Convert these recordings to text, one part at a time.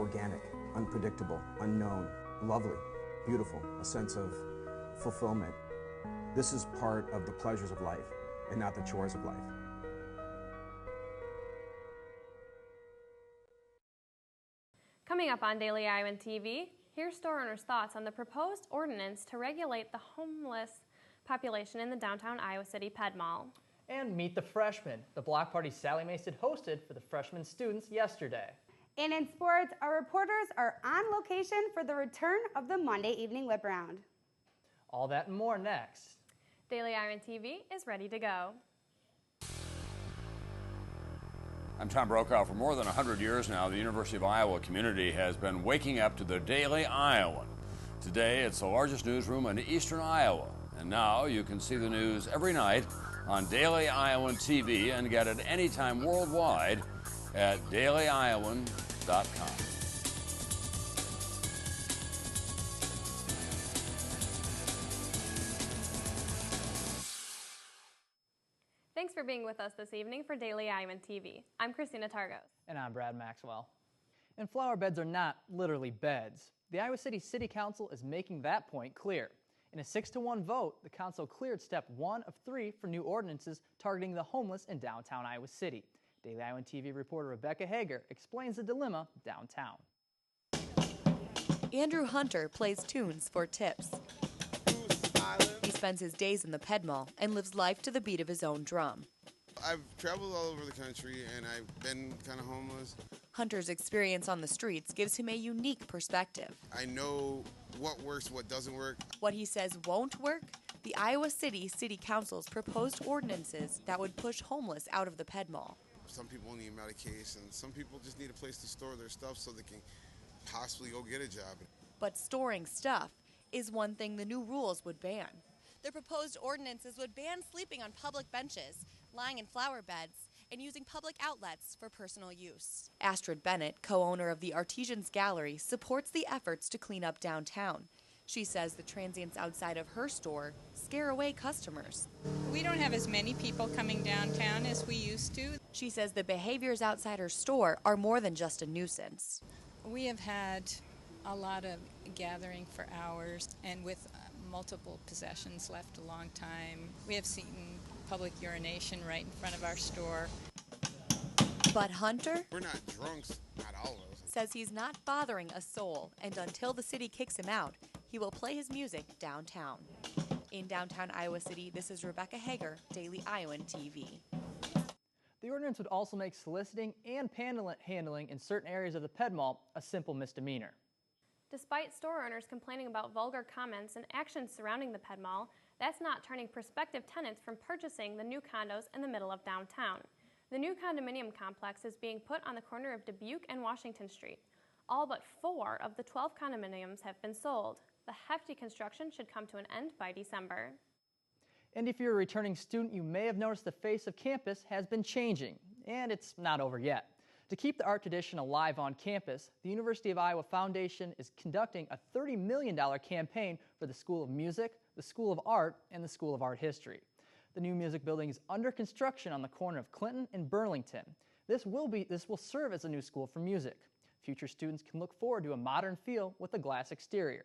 organic, unpredictable, unknown, lovely, beautiful, a sense of fulfillment. This is part of the pleasures of life and not the chores of life. Coming up on Daily Iowan TV, here's store owners' thoughts on the proposed ordinance to regulate the homeless population in the downtown Iowa City Ped Mall. And meet the freshmen. The block party Sally Mason hosted for the freshman students yesterday. And in sports, our reporters are on location for the return of the Monday evening whip round. All that and more next. Daily Iowan TV is ready to go. I'm Tom Brokaw. For more than 100 years now, the University of Iowa community has been waking up to the Daily Iowan. Today, it's the largest newsroom in eastern Iowa. And now you can see the news every night on Daily Iowan TV and get it anytime worldwide at dailyiowan.com. Thanks for being with us this evening for Daily Iowan TV. I'm Christina Targos. And I'm Brad Maxwell. And flower beds are not literally beds. The Iowa City City Council is making that point clear. In a 6-to-1 vote, the council cleared step 1 of 3 for new ordinances targeting the homeless in downtown Iowa City. Daily Iowan TV reporter Rebecca Hager explains the dilemma downtown. Andrew Hunter plays tunes for tips. He spends his days in the Ped Mall and lives life to the beat of his own drum. I've traveled all over the country and I've been kind of homeless. Hunter's experience on the streets gives him a unique perspective. I know what works, what doesn't work. What he says won't work? The Iowa City City Council's proposed ordinances that would push homeless out of the Ped Mall. Some people need medication, some people just need a place to store their stuff so they can possibly go get a job. But storing stuff is one thing the new rules would ban. The proposed ordinances would ban sleeping on public benches, lying in flower beds, and using public outlets for personal use. Astrid Bennett, co-owner of the Artisans Gallery, supports the efforts to clean up downtown. She says the transients outside of her store scare away customers. We don't have as many people coming downtown as we used to. She says the behaviors outside her store are more than just a nuisance. We have had a lot of gathering for hours and with multiple possessions left a long time. We have seen public urination right in front of our store. But Hunter? We're not drunks, not all of us. Says he's not bothering a soul, and until the city kicks him out, he will play his music downtown. In downtown Iowa City, this is Rebecca Hager, Daily Iowan TV. The ordinance would also make soliciting and handling in certain areas of the Ped Mall a simple misdemeanor. Despite store owners complaining about vulgar comments and actions surrounding the Ped Mall, that's not turning prospective tenants from purchasing the new condos in the middle of downtown. The new condominium complex is being put on the corner of Dubuque and Washington Street. All but 4 of the 12 condominiums have been sold. The hefty construction should come to an end by December. And if you're a returning student, you may have noticed the face of campus has been changing, and it's not over yet. To keep the art tradition alive on campus, the University of Iowa Foundation is conducting a $30 million campaign for the School of Music, the School of Art, and the School of Art History. The new music building is under construction on the corner of Clinton and Burlington. This will serve as a new school for music. Future students can look forward to a modern feel with a glass exterior.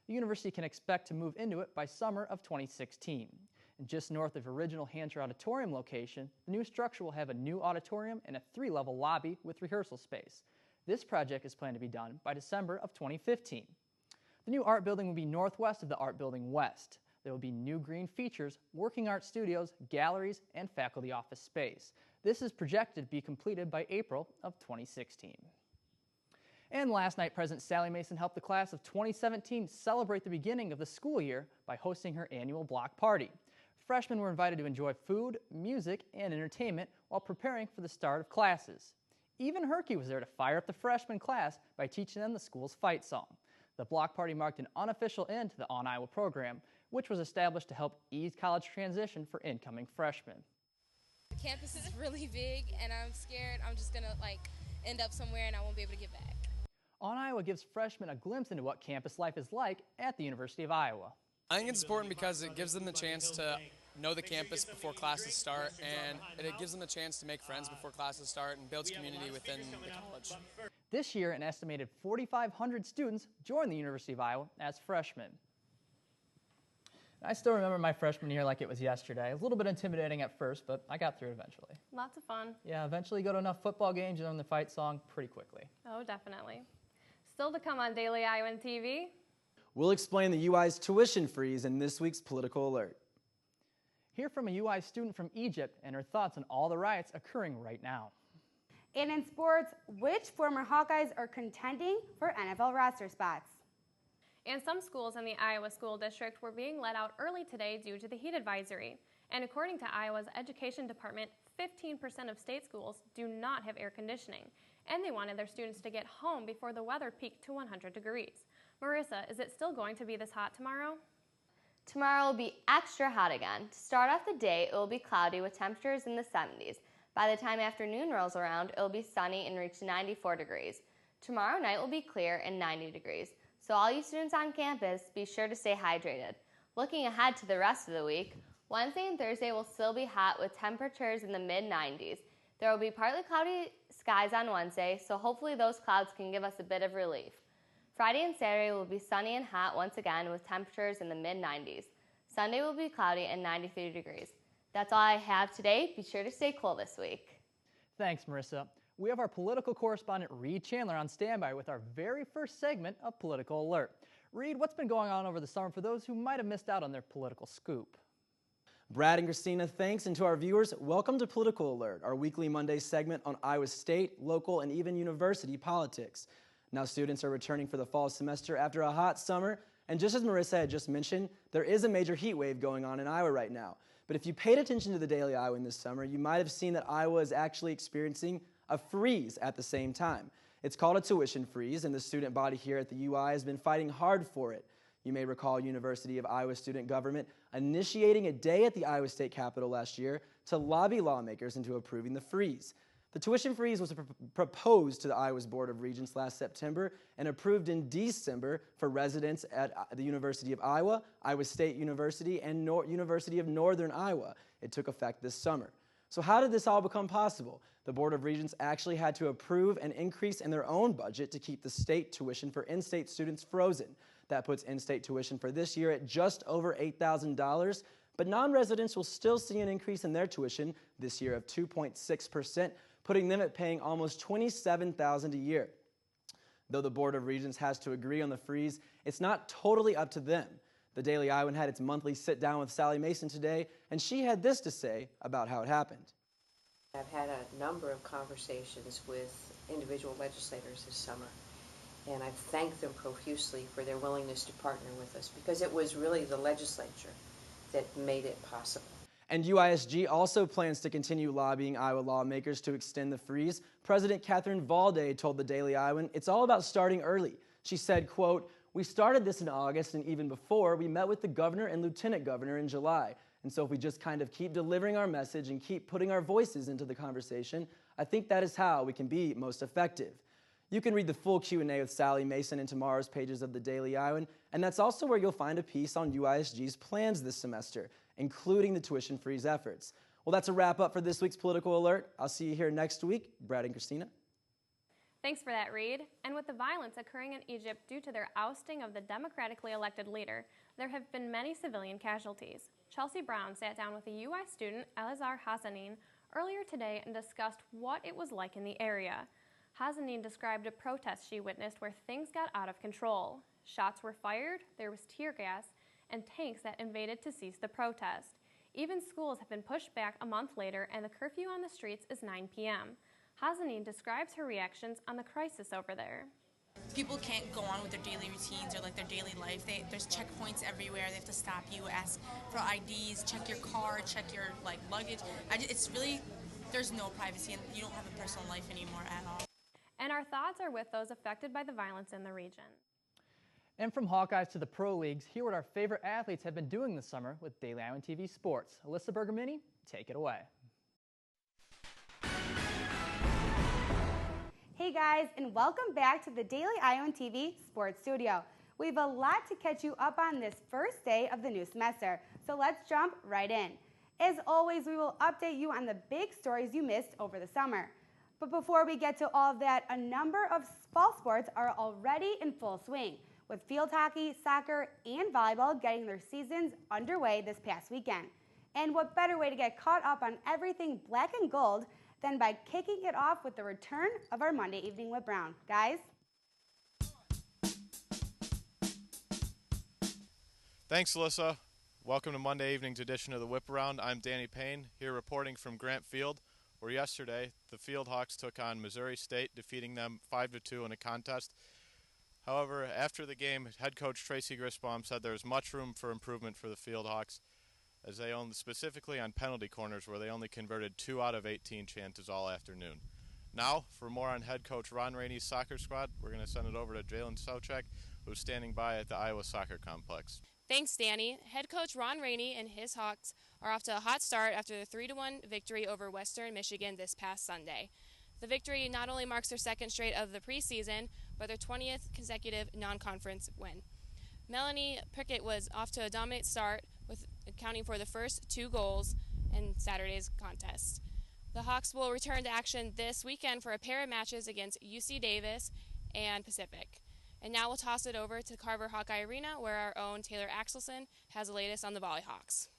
The university can expect to move into it by summer of 2016. And just north of original Hancher Auditorium location, the new structure will have a new auditorium and a 3-level lobby with rehearsal space. This project is planned to be done by December of 2015. The new art building will be northwest of the Art Building West. There will be new green features, working art studios, galleries, and faculty office space. This is projected to be completed by April of 2016. And last night, President Sally Mason helped the class of 2017 celebrate the beginning of the school year by hosting her annual block party. Freshmen were invited to enjoy food, music, and entertainment while preparing for the start of classes. Even Herky was there to fire up the freshman class by teaching them the school's fight song. The block party marked an unofficial end to the On Iowa program, which was established to help ease college transition for incoming freshmen. The campus is really big, and I'm scared I'm just going to end up somewhere and I won't be able to get back. On Iowa gives freshmen a glimpse into what campus life is like at the University of Iowa. I think it's important because it gives them the chance to know the campus before classes start, and it gives them a chance to make friends before classes start and builds community within the college. This year, an estimated 4,500 students joined the University of Iowa as freshmen. I still remember my freshman year like it was yesterday. A little bit intimidating at first, but I got through it eventually. Lots of fun. Yeah, eventually go to enough football games and learn the fight song pretty quickly. Oh, definitely. Still to come on Daily Iowan TV. We'll explain the UI's tuition freeze in this week's Political Alert. Hear from a UI student from Egypt and her thoughts on all the riots occurring right now. And in sports, which former Hawkeyes are contending for NFL roster spots? And some schools in the Iowa School District were being let out early today due to the heat advisory. And according to Iowa's Education Department, 15% of state schools do not have air conditioning, and they wanted their students to get home before the weather peaked to 100 degrees. Marissa, is it still going to be this hot tomorrow? Tomorrow will be extra hot again. To start off the day, it will be cloudy with temperatures in the 70s. By the time afternoon rolls around, it will be sunny and reach 94 degrees. Tomorrow night will be clear and 90 degrees. So all you students on campus, be sure to stay hydrated. Looking ahead to the rest of the week, Wednesday and Thursday will still be hot with temperatures in the mid-90s. There will be partly cloudy skies on Wednesday, so hopefully those clouds can give us a bit of relief. Friday and Saturday will be sunny and hot once again with temperatures in the mid-90s. Sunday will be cloudy and 93 degrees. That's all I have today. Be sure to stay cool this week. Thanks, Marissa. We have our political correspondent Reed Chandler on standby with our very first segment of Political Alert. Reed, what's been going on over the summer for those who might have missed out on their political scoop? Brad and Christina, thanks, and to our viewers, welcome to Political Alert, our weekly Monday segment on Iowa state, local, and even university politics. Now students are returning for the fall semester after a hot summer, and just as Marissa had just mentioned, there is a major heat wave going on in Iowa right now. But if you paid attention to the Daily Iowan this summer, you might have seen that Iowa is actually experiencing a freeze at the same time. It's called a tuition freeze, and the student body here at the UI has been fighting hard for it. You may recall University of Iowa student government initiating a day at the Iowa State Capitol last year to lobby lawmakers into approving the freeze. The tuition freeze was proposed to the Iowa's Board of Regents last September and approved in December for residents at the University of Iowa, Iowa State University, and University of Northern Iowa. It took effect this summer. So how did this all become possible? The Board of Regents actually had to approve an increase in their own budget to keep the state tuition for in-state students frozen. That puts in-state tuition for this year at just over $8,000, but non-residents will still see an increase in their tuition this year of 2.6%, putting them at paying almost $27,000 a year. Though the Board of Regents has to agree on the freeze, it's not totally up to them. The Daily Iowan had its monthly sit-down with Sally Mason today, and she had this to say about how it happened. I've had a number of conversations with individual legislators this summer, and I've thanked them profusely for their willingness to partner with us, because it was really the legislature that made it possible. And UISG also plans to continue lobbying Iowa lawmakers to extend the freeze. President Catherine Valde told the Daily Iowan, "It's all about starting early." She said, quote, "We started this in August, and even before, we met with the governor and lieutenant governor in July. And so if we just kind of keep delivering our message and keep putting our voices into the conversation, I think that is how we can be most effective." You can read the full Q&A with Sally Mason in tomorrow's pages of the Daily Iowan, and that's also where you'll find a piece on UISG's plans this semester, including the tuition freeze efforts. Well, that's a wrap up for this week's Political Alert. I'll see you here next week. Brad and Christina. Thanks for that, Reed. And with the violence occurring in Egypt due to their ousting of the democratically elected leader, there have been many civilian casualties. Chelsea Brown sat down with a UI student, Elazar Hassanin, earlier today and discussed what it was like in the area. Hassanin described a protest she witnessed where things got out of control. Shots were fired, there was tear gas, and tanks that invaded to cease the protest. Even schools have been pushed back a month later, and the curfew on the streets is 9 p.m. Hassanin describes her reactions on the crisis over there. People can't go on with their daily routines or like their daily life. There's checkpoints everywhere. They have to stop you, ask for IDs, check your car, check your luggage. It's really, there's no privacy, and you don't have a personal life anymore at all. And our thoughts are with those affected by the violence in the region. And from Hawkeyes to the pro leagues, hear what our favorite athletes have been doing this summer with Daily Iowan TV Sports. Alyssa Bergamini, take it away. Hey guys, and welcome back to the Daily Iowan TV Sports Studio. We have a lot to catch you up on this first day of the new semester, so let's jump right in. As always, we will update you on the big stories you missed over the summer. But before we get to all of that, a number of fall sports are already in full swing, with field hockey, soccer, and volleyball getting their seasons underway this past weekend. And what better way to get caught up on everything black and gold than by kicking it off with the return of our Monday Evening Whip Round. Guys? Thanks, Alyssa. Welcome to Monday evening's edition of the Whip Around. I'm Danny Payne, here reporting from Grant Field, where yesterday the Field Hawks took on Missouri State, defeating them 5-2 in a contest. However, after the game, head coach Tracy Grisbaum said there was much room for improvement for the Field Hawks, as they owned specifically on penalty corners, where they only converted 2 out of 18 chances all afternoon. Now, for more on head coach Ron Rainey's soccer squad, we're going to send it over to Jalen Socek, who's standing by at the Iowa Soccer Complex. Thanks, Danny. Head coach Ron Rainey and his Hawks are off to a hot start after the 3-1 victory over Western Michigan this past Sunday. The victory not only marks their second straight of the preseason, but their 20th consecutive non-conference win. Melanie Prickett was off to a dominant start, with accounting for the first 2 goals in Saturday's contest. The Hawks will return to action this weekend for a pair of matches against UC Davis and Pacific. And now we'll toss it over to Carver Hawkeye Arena, where our own Taylor Axelson has the latest on the Volleyhawks.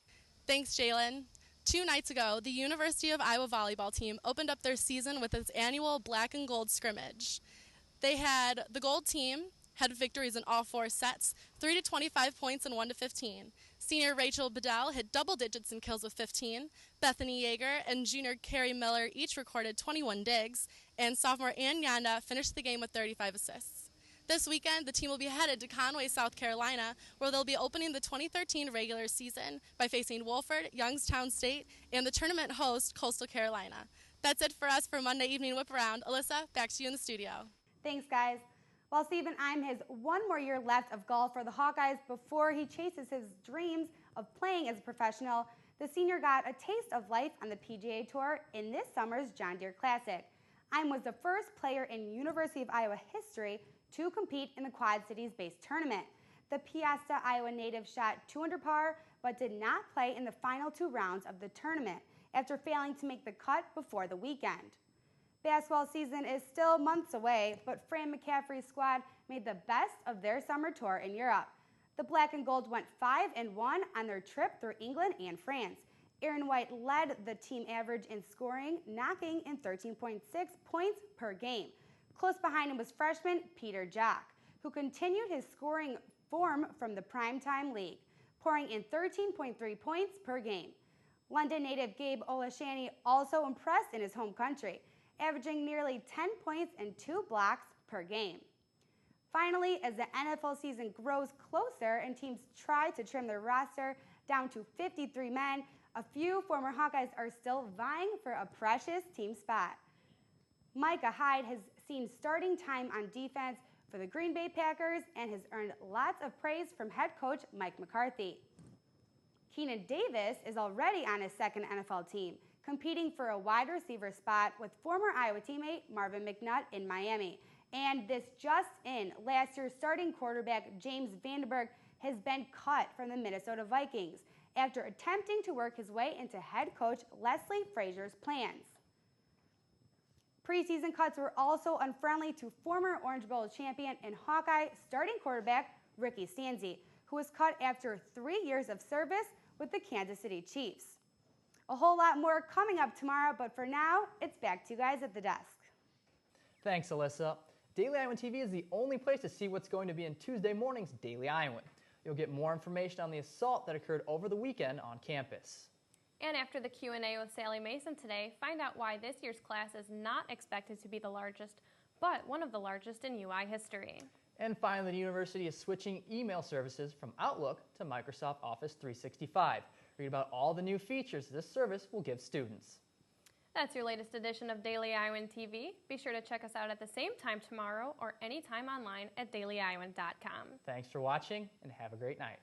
Thanks, Jalen. 2 nights ago, the University of Iowa volleyball team opened up their season with its annual black and gold scrimmage. They had the gold team had victories in all 4 sets, 3 to 25 points and 1 to 15. Senior Rachel Bedell hit double digits in kills with 15. Bethany Yeager and junior Carrie Miller each recorded 21 digs, and sophomore Ann Yanda finished the game with 35 assists. This weekend, the team will be headed to Conway, South Carolina, where they'll be opening the 2013 regular season by facing Wolford, Youngstown State, and the tournament host, Coastal Carolina. That's it for us for Monday Evening Whip Around. Alyssa, back to you in the studio. Thanks, guys. While Stephen Ime has 1 more year left of golf for the Hawkeyes before he chases his dreams of playing as a professional, the senior got a taste of life on the PGA Tour in this summer's John Deere Classic. Ime was the first player in University of Iowa history to compete in the Quad Cities-based tournament. The Piasta, Iowa native shot 2 under par, but did not play in the final 2 rounds of the tournament after failing to make the cut before the weekend. Basketball season is still months away, but Fran McCaffrey's squad made the best of their summer tour in Europe. The Black and Gold went 5-1 on their trip through England and France. Aaron White led the team average in scoring, knocking in 13.6 points per game. Close behind him was freshman Peter Jock, who continued his scoring form from the Primetime League, pouring in 13.3 points per game. London native Gabe Olashani also impressed in his home country, averaging nearly 10 points and 2 blocks per game. Finally, as the NFL season grows closer and teams try to trim their roster down to 53 men, a few former Hawkeyes are still vying for a precious team spot. Micah Hyde has seen starting time on defense for the Green Bay Packers and has earned lots of praise from head coach Mike McCarthy. Keenan Davis is already on his second NFL team, competing for a wide receiver spot with former Iowa teammate Marvin McNutt in Miami. And this just in, last year's starting quarterback James Vandenberg has been cut from the Minnesota Vikings after attempting to work his way into head coach Leslie Frazier's plans. Preseason cuts were also unfriendly to former Orange Bowl champion and Hawkeye starting quarterback Ricky Stanzi, who was cut after 3 years of service with the Kansas City Chiefs. A whole lot more coming up tomorrow, but for now, it's back to you guys at the desk. Thanks, Alyssa. Daily Iowan TV is the only place to see what's going to be in Tuesday morning's Daily Iowan. You'll get more information on the assault that occurred over the weekend on campus. And after the Q&A with Sally Mason today, find out why this year's class is not expected to be the largest, but one of the largest in UI history. And finally, the university is switching email services from Outlook to Microsoft Office 365. Read about all the new features this service will give students. That's your latest edition of Daily Iowan TV. Be sure to check us out at the same time tomorrow or anytime online at dailyiowan.com. Thanks for watching and have a great night.